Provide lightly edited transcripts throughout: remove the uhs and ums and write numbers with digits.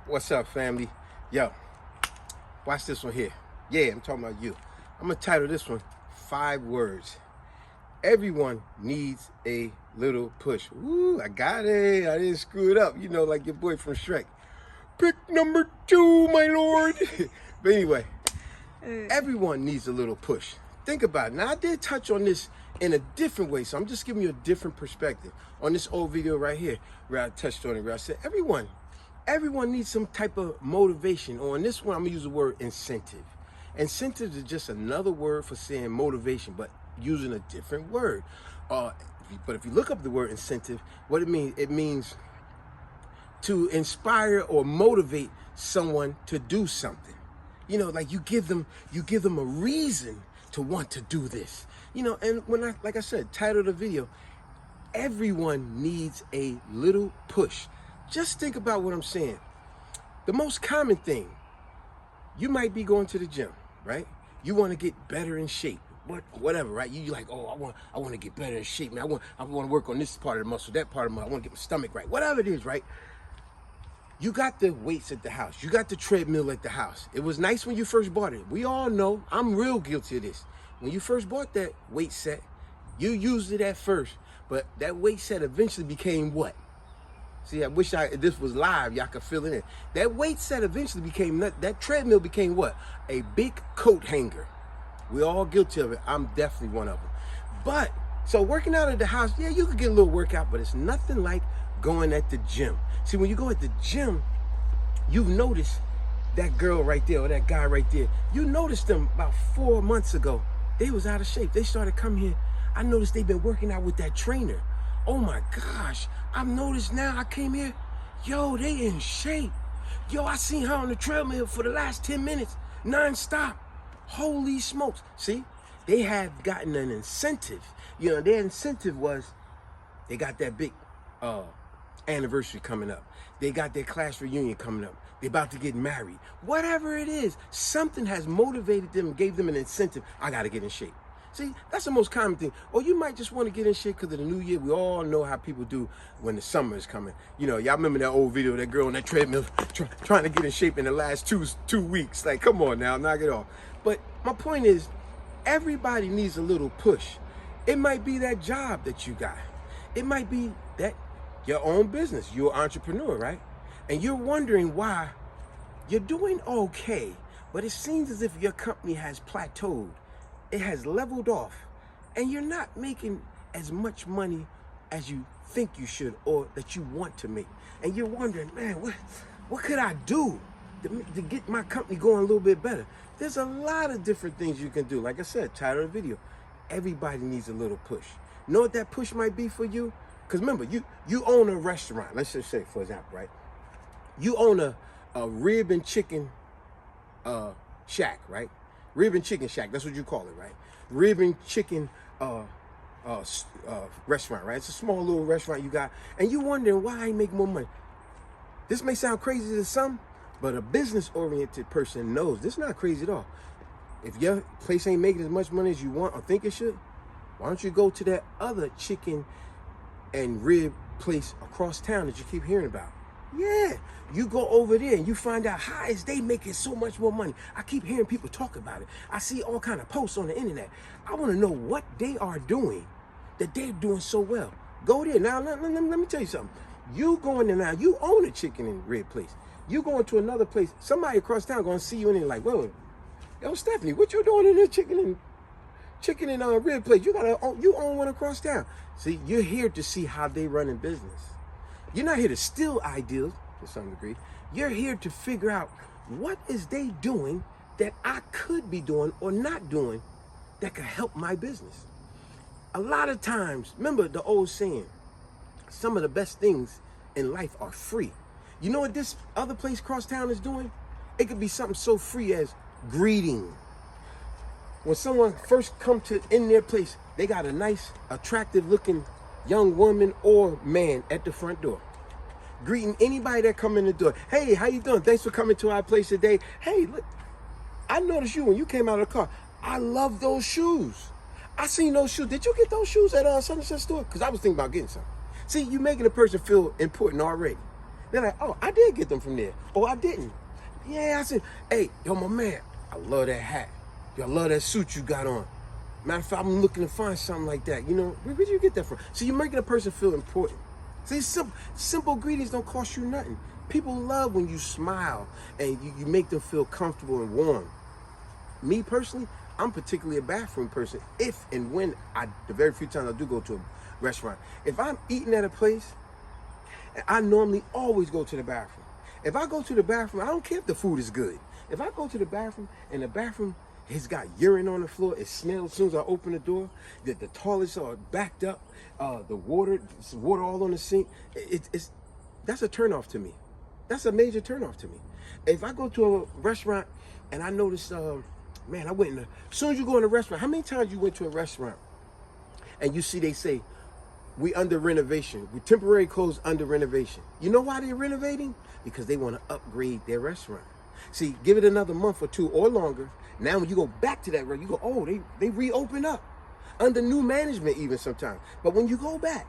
What's up, family? Yo, watch this one here. Yeah, I'm talking about you. I'm gonna title this one 5 words. Everyone needs a little push. Woo, I got it. I didn't screw it up. You know, like your boy from Shrek. Pick number 2, my lord. But anyway, everyone needs a little push. Think about it. Now, I did touch on this in a different way, so I'm just giving you a different perspective on this old video right here where I touched on it, where I said everyone needs some type of motivation. On this one, I'm gonna use the word incentive. Incentive is just another word for saying motivation, but using a different word. But if you look up the word incentive, what it means to inspire or motivate someone to do something. You know, like you give them a reason to want to do this. You know, and like I said, title of the video, everyone needs a little push. Just think about what I'm saying. The most common thing, you might be going to the gym, right? You want to get better in shape, whatever, right? You like, oh, I want to get better in shape, man. I want to work on this part of the muscle, that part of I want to get my stomach right, whatever it is, right? You got the weights at the house. You got the treadmill at the house. It was nice when you first bought it. We all know, I'm real guilty of this. When you first bought that weight set, you used it at first, but that weight set eventually became what? See, I wish this was live, y'all could feel it in. That weight set eventually became, that treadmill became what? A big coat hanger. We're all guilty of it. I'm definitely one of them. But, so working out at the house, yeah, you could get a little workout, but it's nothing like going at the gym. See, when you go at the gym, you've noticed that girl right there or that guy right there. You noticed them about 4 months ago. They was out of shape. They started coming here. I noticed they've been working out with that trainer. Oh my gosh, I've noticed now I came here, yo, they in shape. Yo, I seen her on the treadmill for the last 10 minutes, non-stop. Holy smokes. See, they have gotten an incentive. You know, their incentive was they got that big anniversary coming up. They got their class reunion coming up. They're about to get married. Whatever it is, something has motivated them, gave them an incentive. I got to get in shape. See, that's the most common thing. Or you might just want to get in shape because of the new year. We all know how people do when the summer is coming. You know, y'all remember that old video, that girl on that treadmill trying to get in shape in the last two weeks. Like, come on now, knock it off. But my point is, everybody needs a little push. It might be that job that you got. It might be that your own business. You're an entrepreneur, right? And you're wondering why you're doing okay, but it seems as if your company has plateaued. It has leveled off, and you're not making as much money as you think you should or that you want to make. And you're wondering, man, what could I do to get my company going a little bit better? There's a lot of different things you can do. Like I said, title of the video, everybody needs a little push. You know what that push might be for you? Because remember, you own a restaurant. Let's just say, for example, right? You own a rib and chicken shack, right? Rib and chicken shack, that's what you call it, right? Rib and chicken restaurant, right? It's a small little restaurant you got, and you wondering why I ain't make more money. This may sound crazy to some, but a business-oriented person knows this is not crazy at all. If your place ain't making as much money as you want or think it should, why don't you go to that other chicken and rib place across town that you keep hearing about? Yeah, you go over there and you find out how is they making so much more money. I keep hearing people talk about it. I see all kind of posts on the internet. I want to know what they are doing that they're doing so well. Go there. Now, let me tell you something. You going there now, you own a chicken and rib place. You going to another place, somebody across town going to see you and they're like, whoa, yo, Stephanie, what you doing in this chicken and rib place? You own one across town. See, you're here to see how they run in business. You're not here to steal ideas to some degree. You're here to figure out what is they doing that I could be doing or not doing that could help my business. A lot of times, remember the old saying, some of the best things in life are free. You know what this other place across town is doing? It could be something so free as greeting. When someone first come in their place, they got a nice, attractive looking young woman or man at the front door, greeting anybody that come in the door. Hey, how you doing? Thanks for coming to our place today. Hey, look, I noticed you when you came out of the car. I love those shoes. I seen those shoes. Did you get those shoes at such and such store? Because I was thinking about getting some. See, you making a person feel important already. They're like, oh, I did get them from there. Oh, I didn't. Yeah, I said, hey, yo, my man, I love that hat. Yo, I love that suit you got on. Matter of fact, I'm looking to find something like that. You know, where did you get that from? So you're making a person feel important. See, simple ingredients don't cost you nothing. People love when you smile and you make them feel comfortable and warm. Me personally, I'm particularly a bathroom person. If and when the very few times I do go to a restaurant, if I'm eating at a place, I normally always go to the bathroom. If I go to the bathroom, I don't care if the food is good. If I go to the bathroom and the bathroom has got urine on the floor, it smells as soon as I open the door, the toilets are backed up, the water all on the sink, that's a turnoff to me. That's a major turnoff to me. If I go to a restaurant and I notice, man, as soon as you go in a restaurant, how many times you went to a restaurant and you see they say, we under renovation, we temporary closed under renovation. You know why they're renovating? Because they want to upgrade their restaurant. See, give it another month or two or longer. Now when you go back to that restaurant, you go, oh, they reopen up under new management even sometimes. But when you go back,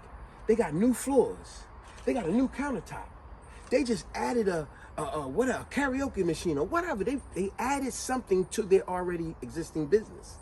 they got new floors. They got a new countertop. They just added a karaoke machine or whatever. They added something to their already existing business.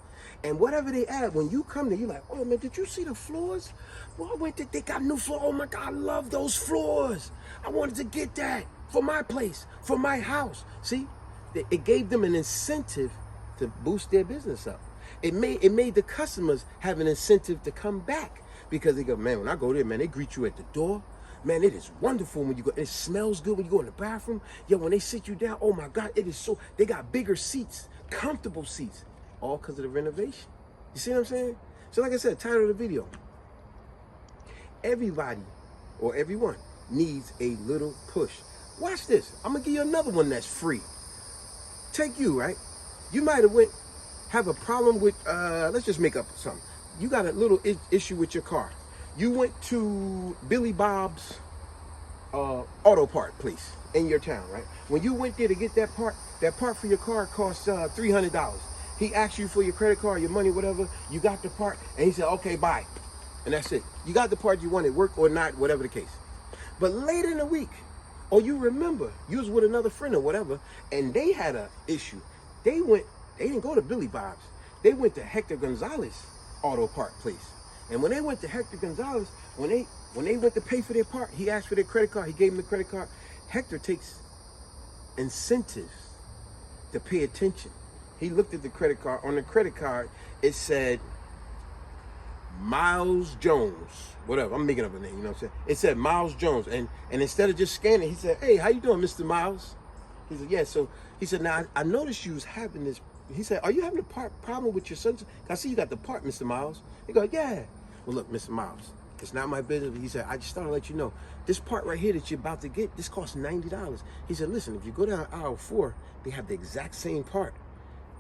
And whatever they add, when you come there, you're like, oh man, did you see the floors? Well, I went there, they got new floors. Oh my God, I love those floors. I wanted to get that for my place, for my house. See, it gave them an incentive to boost their business up. It made the customers have an incentive to come back because they go, man, when I go there, man, they greet you at the door. Man, it is wonderful when you go. It smells good when you go in the bathroom. Yo, when they sit you down, oh my God, it is so, they got bigger seats, comfortable seats, all because of the renovation. You see what I'm saying? So like I said, title of the video, everybody or everyone needs a little push. Watch this. I'm gonna give you another one that's free. Take you, right? You might have a problem with, let's just make up something. You got a little issue with your car. You went to Billy Bob's auto part place in your town, right? When you went there to get that part for your car cost $300. He asked you for your credit card, your money, whatever. You got the part, and he said, okay, bye. And that's it. You got the part you wanted, work or not, whatever the case. But later in the week, or you remember, you was with another friend or whatever, and they had an issue. They didn't go to Billy Bob's. They went to Hector Gonzalez auto part place. And when they went to Hector Gonzalez, when they went to pay for their part, he asked for their credit card. He gave him the credit card. Hector takes incentives to pay attention. He looked at the credit card. On the credit card, it said Miles Jones, whatever. I'm making up a name, you know what I'm saying? It said Miles Jones. And instead of just scanning, he said, hey, how you doing, Mr. Miles? He said, yeah. So he said, now, I noticed you was having this. He said, are you having a problem with your son? I see you got the part, Mr. Miles. He goes, yeah. Well, look, Mr. Miles, it's not my business. He said, I just thought I'd let you know. This part right here that you're about to get, this costs $90. He said, listen, if you go down aisle 4, they have the exact same part.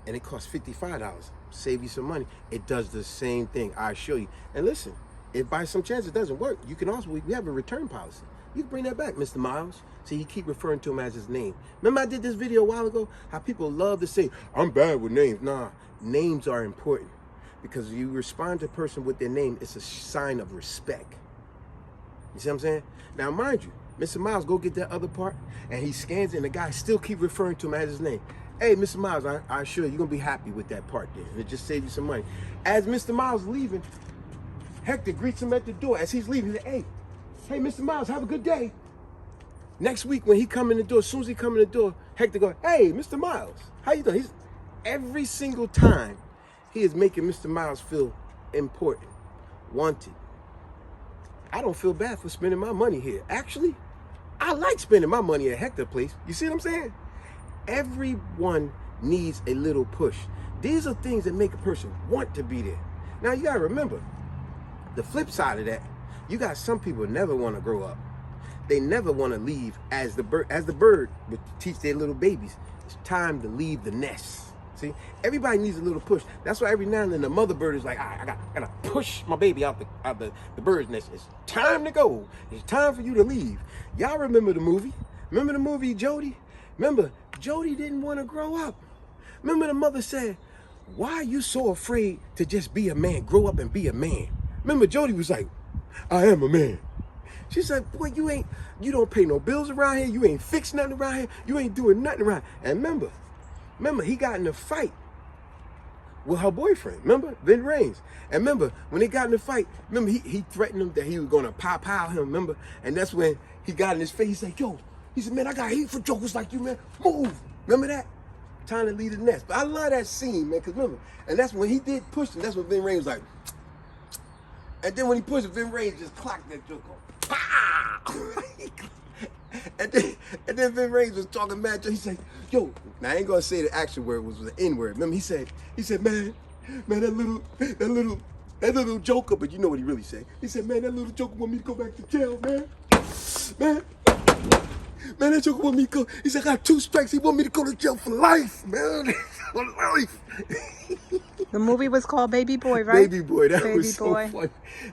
And it costs $55. Save you some money. It does the same thing. I assure you. And listen, if by some chance it doesn't work, you can also, we have a return policy. You can bring that back, Mr. Miles. So you keep referring to him as his name. Remember I did this video a while ago? How people love to say, I'm bad with names. Nah, names are important. Because you respond to a person with their name, it's a sign of respect. You see what I'm saying? Now, mind you, Mr. Miles, go get that other part, and he scans it, and the guy still keep referring to him as his name. Hey, Mr. Miles, I assure you, you're going to be happy with that part there. And it just saves you some money. As Mr. Miles leaving, Hector greets him at the door. As he's leaving, he said, hey, Mr. Miles, have a good day. Next week, when he come in the door, as soon as he come in the door, Hector goes, hey, Mr. Miles, how you doing? Every single time, he is making Mr. Miles feel important, wanted. I don't feel bad for spending my money here. Actually, I like spending my money at Hector Place. You see what I'm saying? Everyone needs a little push. These are things that make a person want to be there. Now, you got to remember, the flip side of that, you got some people never want to grow up. They never want to leave as the bird would teach their little babies. It's time to leave the nest. See, everybody needs a little push. That's why every now and then the mother bird is like, I gotta push my baby out the bird's nest. It's time to go. It's time for you to leave. Y'all remember the movie? Remember the movie Jody? Remember, Jody didn't want to grow up. Remember the mother said, why are you so afraid to just be a man? Grow up and be a man. Remember, Jody was like, I am a man. She said, boy, you don't pay no bills around here. You ain't fixing nothing around here. You ain't doing nothing around here. And remember, he got in a fight with her boyfriend. Remember? Vin Raines. And remember, when they got in the fight, remember, he threatened him that he was going to pow him, remember? And that's when he got in his face. He said, yo, man, I got hate for jokers like you, man. Move. Remember that? Trying to leave the nest. But I love that scene, man, because remember, and that's when he did push him. That's when Vin Raines was like, and then when he pushed him, Vin Raines just clocked that joker. Pow! and then Vin Raines was talking mad. He said, yo, now I ain't gonna say the action word was the N word. Remember, he said, man, that little joker, but you know what he really said. He said, man, that little joker want me to go back to jail, man. Man, that joker want me to go. He said, I got 2 strikes. He want me to go to jail for life, man. For life. The movie was called Baby Boy, right? Baby Boy, that was so funny.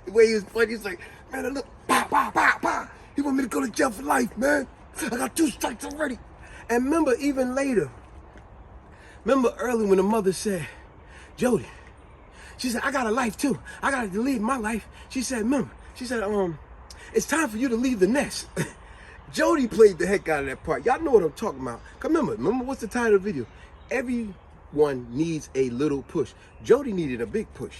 The way he was funny, he's like, man, that look, pow. He want me to go to jail for life, man. I got 2 strikes already. And remember, even later, early when the mother said, Jody, she said, I got a life too. I got to leave my life. She said, it's time for you to leave the nest. Jody played the heck out of that part. Y'all know what I'm talking about. Remember what's the title of the video? Everyone needs a little push. Jody needed a big push.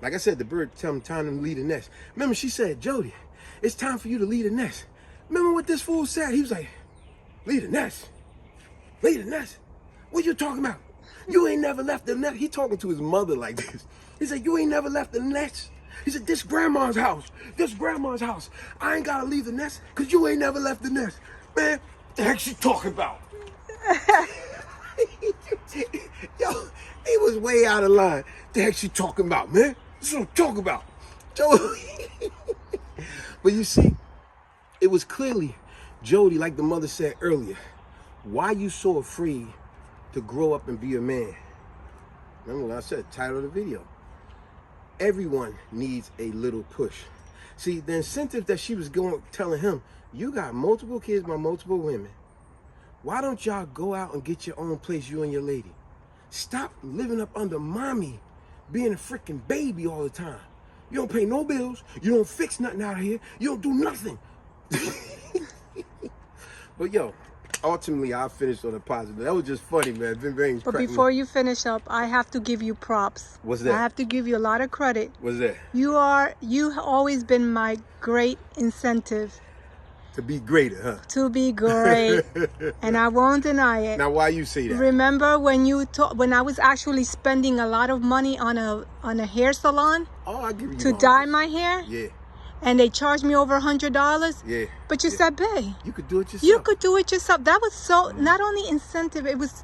Like I said, the bird tell him time to leave the nest. Remember, she said, Jody, it's time for you to leave the nest. Remember what this fool said? He was like, leave the nest? Leave the nest? What you talking about? You ain't never left the nest. He talking to his mother like this. He said, you ain't never left the nest. He said, this grandma's house. I ain't gotta leave the nest because you ain't never left the nest. Man, what the heck she talking about? Yo, he was way out of line. What the heck she talking about, man? This is what I'm talking about. But you see, it was clearly Jody, like the mother said earlier, why you so afraid to grow up and be a man? Remember what I said, title of the video. Everyone needs a little push. See, the incentive that she was telling him, you got multiple kids by multiple women. Why don't y'all go out and get your own place, you and your lady? Stop living up under mommy, being a freaking baby all the time. You don't pay no bills. You don't fix nothing out here. You don't do nothing. But yo, ultimately, I finished on a positive. That was just funny, man. Vin Raines. But before you finish up, I have to give you props. What's that? I have to give you a lot of credit. What's that? You've always been my great incentive. To be greater, huh? To be great. And I won't deny it. Now, why you say that? Remember when I was actually spending a lot of money on a hair salon? Oh, I give you to dye my hair? Yeah. And they charged me over $100? Yeah. But you said, babe, you could do it yourself. You could do it yourself. That was so, not only incentive, it was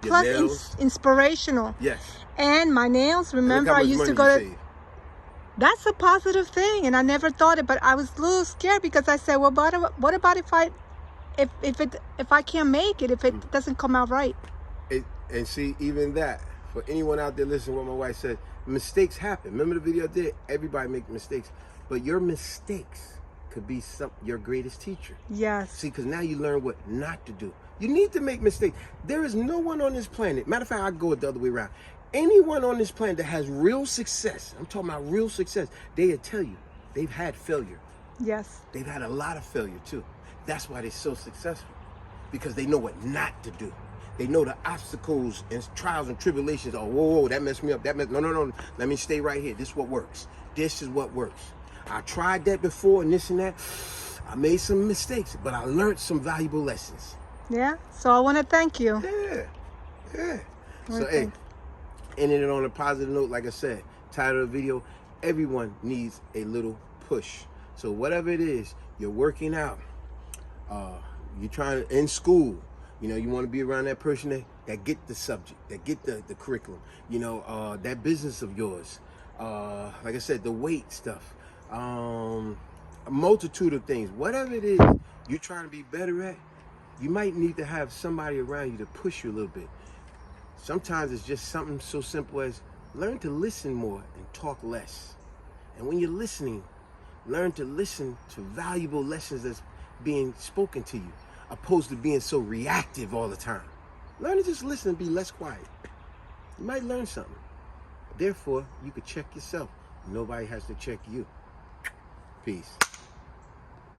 plus inspirational. Yes. And my nails, remember I used to go to... That's a positive thing, and I never thought it, but I was a little scared because I said, well, what about if I can't make it, if it doesn't come out right? And see, even that, for anyone out there listening to what my wife said, mistakes happen. Remember the video I did? Everybody makes mistakes, but your mistakes could be your greatest teacher. Yes. See, because now you learn what not to do. You need to make mistakes. There is no one on this planet, matter of fact, I go it the other way around. Anyone on this planet that has real success, I'm talking about real success, they'll tell you they've had failure. Yes. They've had a lot of failure too. That's why they're so successful, because they know what not to do. They know the obstacles and trials and tribulations. Oh, whoa, that messed me up. No. Let me stay right here. This is what works. This is what works. I tried that before and this and that. I made some mistakes, but I learned some valuable lessons. Yeah. So I want to thank you. Yeah. So, hey, ending it on a positive note, like I said, title of the video, everyone needs a little push. So whatever it is, you're working out, you're trying in school, you want to be around that person that get the subject, that get the curriculum, that business of yours, like I said, the weight stuff, a multitude of things. Whatever it is you're trying to be better at, you might need to have somebody around you to push you a little bit. Sometimes it's just something so simple as learn to listen more and talk less. And when you're listening, learn to listen to valuable lessons that's being spoken to you, opposed to being so reactive all the time. Learn to just listen and be less quiet. You might learn something. Therefore, you could check yourself. Nobody has to check you. Peace.